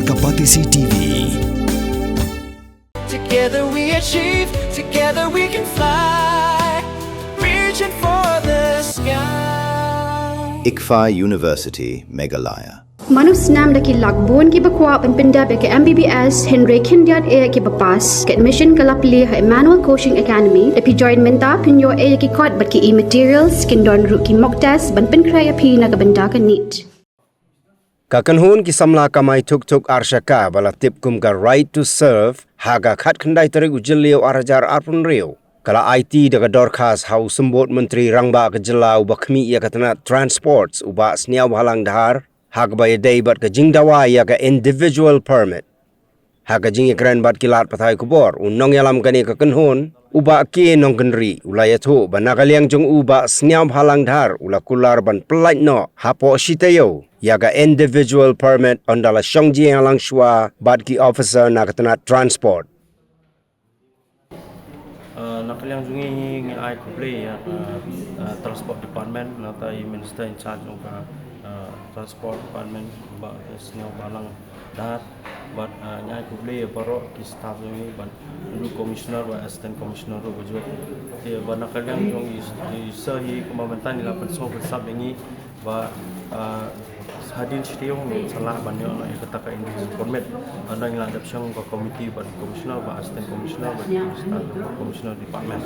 Kapatisi TV. Together we achieve, together we can fly, reaching for the sky. ICFA University, Meghalaya. Manu senam daki lakbon ki bakwa penpenda ke MBBS Henry Kindiat e ki bapas ke admission kala pilih Emmanuel Coaching Academy epi join menta pinyo e ki kot bat ki e-materials kindon ru ki mock test ban penkraya pi na benda ka NEET. Kakanhun ki samla kamai tuk arshaka bala tip kum ka right to serve haga khat khandai tarik ujilio arajar arpun rio. Kala IT daga dorkas hau sembot menteri rangba ke jela uba kemi ia katana transports uba sniaw halang dahar hag bay day bat ka jingdawa ya ka individual permit. Haga jing ikran bat kilat patay kubor unong yalam kani kakanhun uba ki nong kenri ulayatu banakaliang jong uba sniaw halang dahar ula kular ban pelaj no hapo Taïew ya ka individual permit ondala shongji halang shwa bat ki officer na katana transport. Nakaliang jungi ngi ai kumple ya transport department natai minister in charge of transport department ba sniaw balang dat but nyai kumple ya paro ki staff jungi ban lu commissioner ba assistant commissioner ro baju te ba nakaliang jungi sahi kemabantan ilapan so bersab ini ba hadin Taïew ni salah banyak yang kata individual permit ada yang ada syang ke komiti ban komisioner ba assistant komisioner ba komisioner department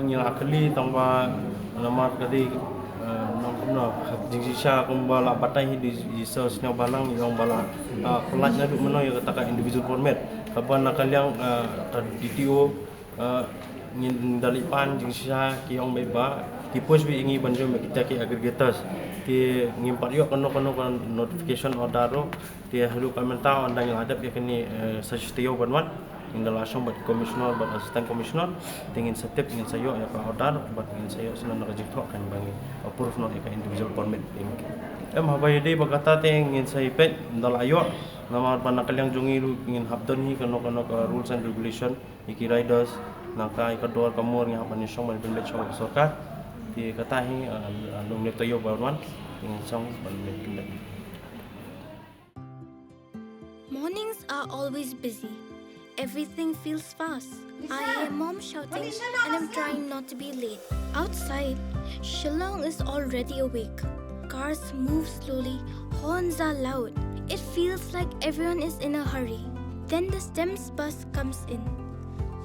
yang akali tambah nama kadi nama jingsia kumbala batai di sesnya balang yang bala pelatnya duk meno yang kata individual permit kapan nakaliang DTO dalipan jingsia ki yang beba ki pos bi ingi banjo kita ki aggregators ki ngimpat yo kono notification order ro ti halu komentar anda yang hadap ya kini Taïew banwan tinggal langsung buat komisioner buat asisten komisioner tingin setip ingin sayo ya ka order buat ingin sayo senang reject kan bangi approve no ka individual permit habai dei bagata te ingin say pet dal ayo nama panakaliang jungi ru ingin habdon hi kono rules and regulation iki riders naka ikador kamur yang apa ni syong ban bendet syong sorkat di katahi nung Taïew banwan ingin syong ban bendet. Mornings are always busy. Everything feels fast. I hear mom shouting and I'm trying not to be late. Outside, Shillong is already awake. Cars move slowly, horns are loud. It feels like everyone is in a hurry. Then the STEMS bus comes in,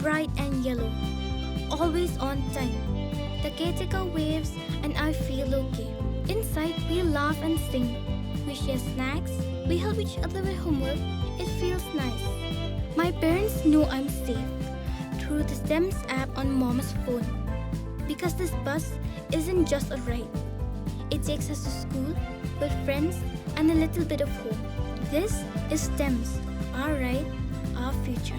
bright and yellow, always on time. The caretaker waves and I feel okay. Inside, we laugh and sing. We share snacks, we help each other with homework. It feels nice. My parents know I'm safe through the STEMS app on mom's phone. Because this bus isn't just a ride. It takes us to school with friends and a little bit of hope. This is STEMS, our ride, our future.